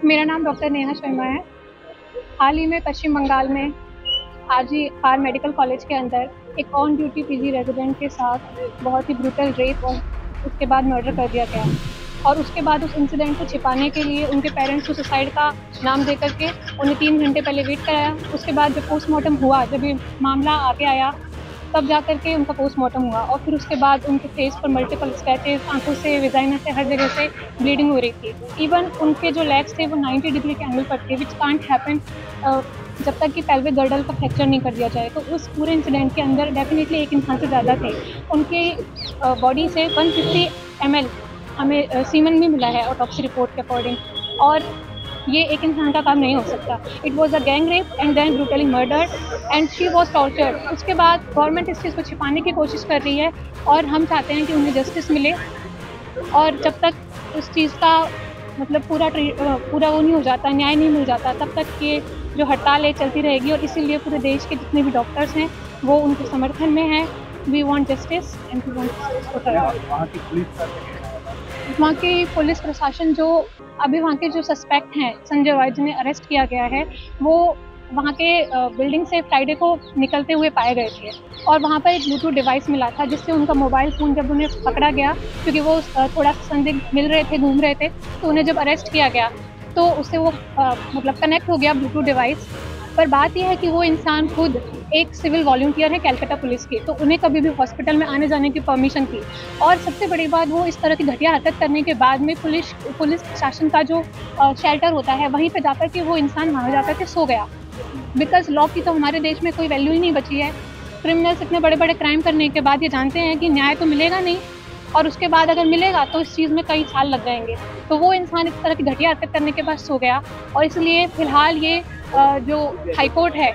मेरा नाम डॉक्टर नेहा शर्मा है। हाल ही में पश्चिम बंगाल में आरजी आर मेडिकल कॉलेज के अंदर एक ऑन ड्यूटी पीजी रेजिडेंट के साथ बहुत ही ब्रूटल रेप और उसके बाद मर्डर कर दिया गया। और उसके बाद उस इंसिडेंट को छिपाने के लिए उनके पेरेंट्स को सुसाइड का नाम दे करके उन्हें 3 घंटे पहले वेट कराया। उसके बाद जब पोस्टमार्टम हुआ, जब ये मामला आगे आया, तब जा करके उनका पोस्टमार्टम हुआ और फिर उसके बाद उनके फेस पर मल्टीपल स्क्रैचेस, आंखों से, विजाइना से, हर जगह से ब्लीडिंग हो रही थी। इवन उनके जो लेग्स थे वो 90 डिग्री के एंगल पर थे, विच कांट हैपन जब तक कि पेल्विक गर्डल का फ्रैक्चर नहीं कर दिया जाए। तो उस पूरे इंसिडेंट के अंदर डेफिनेटली एक इंसान से ज़्यादा थे। उनके बॉडी से 150 ml हमें सीमन भी मिला है ऑटोप्सी रिपोर्ट के अकॉर्डिंग। और ये एक इंसान का काम नहीं हो सकता। It was a gang rape and then brutally murdered and she was tortured. उसके बाद गवर्नमेंट इस चीज़ को छिपाने की कोशिश कर रही है और हम चाहते हैं कि उन्हें जस्टिस मिले। और जब तक उस चीज़ का मतलब पूरा वो नहीं हो जाता, न्याय नहीं मिल जाता, तब तक ये जो हड़ताल है चलती रहेगी। और इसीलिए पूरे देश के जितने भी डॉक्टर्स हैं वो उनके समर्थन में हैं। We want justice and we want justice. वहाँ की पुलिस प्रशासन जो अभी वहाँ के जो सस्पेक्ट हैं संजय वाई जिन्हें अरेस्ट किया गया है, वो वहाँ के बिल्डिंग से फ्राइडे को निकलते हुए पाए गए थे। और वहाँ पर एक ब्लूटूथ डिवाइस मिला था जिससे उनका मोबाइल फ़ोन जब उन्हें पकड़ा गया, क्योंकि वो थोड़ा संदिग्ध मिल रहे थे, घूम रहे थे, तो उन्हें जब अरेस्ट किया गया तो उससे वो मतलब कनेक्ट हो गया ब्लूटूथ डिवाइस। पर बात यह है कि वो इंसान खुद एक सिविल वॉलंटियर है कैलकाटा पुलिस के, तो उन्हें कभी भी हॉस्पिटल में आने जाने की परमिशन थी। और सबसे बड़ी बात, वो इस तरह की घटिया हरकत करने के बाद में पुलिस प्रशासन का जो शेल्टर होता है वहीं पे जाकर के वो इंसान वहाँ जाकर के सो गया। बिकॉज लॉ की तो हमारे देश में कोई वैल्यू ही नहीं बची है। क्रिमिनल्स इतने बड़े बड़े क्राइम करने के बाद ये जानते हैं कि न्याय तो मिलेगा नहीं, और उसके बाद अगर मिलेगा तो इस चीज़ में कई साल लग जाएंगे। तो वो इंसान इस तरह की घटिया हरकत करने के बाद सो गया। और इसलिए फिलहाल ये जो हाईकोर्ट है,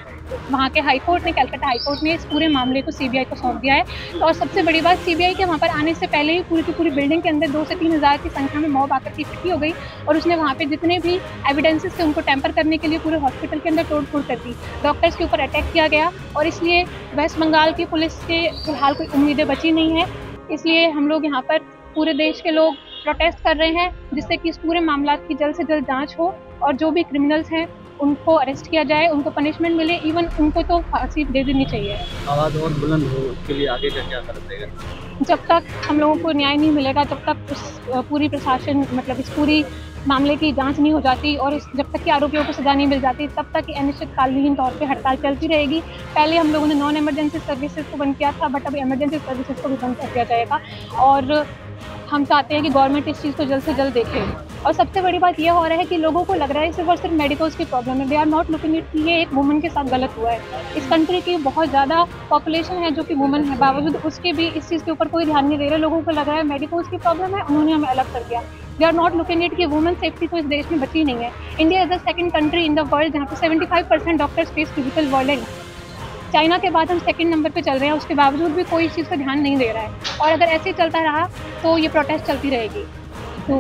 वहाँ के हाईकोर्ट ने, कैलकाटा हाईकोर्ट ने इस पूरे मामले को सीबीआई को सौंप दिया है। तो और सबसे बड़ी बात, सीबीआई के वहाँ पर आने से पहले ही पूरी की पूरी बिल्डिंग के अंदर 2 से 3 हज़ार की संख्या में मॉब आकर के इकट्ठी हो गई और उसने वहाँ पे जितने भी एविडेंसेस थे उनको टेम्पर करने के लिए पूरे हॉस्पिटल के अंदर तोड़ फोड़ कर दी। डॉक्टर्स के ऊपर अटैक किया गया और इसलिए वेस्ट बंगाल की पुलिस के फिलहाल कोई उम्मीदें बची नहीं है। इसलिए हम लोग यहाँ पर पूरे देश के लोग प्रोटेस्ट कर रहे हैं, जिससे कि इस पूरे मामला की जल्द से जल्द जांच हो और जो भी क्रिमिनल्स हैं उनको अरेस्ट किया जाए, उनको पनिशमेंट मिले, इवन उनको तो फांसी दे देनी चाहिए। आवाज़ और बुलंद हो, उसके लिए आगे का क्या करते हैं? जब तक हम लोगों को न्याय नहीं मिलेगा, जब तक उस पूरी प्रशासन मतलब इस पूरी मामले की जांच नहीं हो जाती और जब तक कि आरोपियों को सजा नहीं मिल जाती, तब तक अनिश्चितकालीन तौर पे हड़ताल चलती रहेगी। पहले हम लोगों ने नॉन इमरजेंसी सर्विसेज को बंद किया था, बट अब इमरजेंसी सर्विसेज को भी बंद कर दिया जाएगा। और हम चाहते हैं कि गवर्नमेंट इस चीज़ को जल्द से जल्द देखे। और सबसे बड़ी बात यह हो रहा है कि लोगों को लग रहा है सिर्फ और सिर्फ मेडिकल्स की प्रॉब्लम है। They are not looking it कि ये एक वुमन के साथ गलत हुआ है। इस कंट्री की बहुत ज़्यादा पॉपुलेशन है जो कि वुमन है, बावजूद उसके भी इस चीज़ के ऊपर कोई ध्यान नहीं दे रहे। लोगों को लग रहा है मेडिकल्स की प्रॉब्लम है, उन्होंने हमें अलग कर दिया। They are not looking it कि वुमन सेफ्टी तो इस देश में बची नहीं है। India is the second country in the world जहाँ पे 75% doctors face physical violence. China के बाद हम सेकंड नंबर पे चल रहे हैं, उसके बावजूद भी कोई इस चीज़ पर ध्यान नहीं दे रहा है। और अगर ऐसे ही चलता रहा तो ये प्रोटेस्ट चलती रहेगी। तो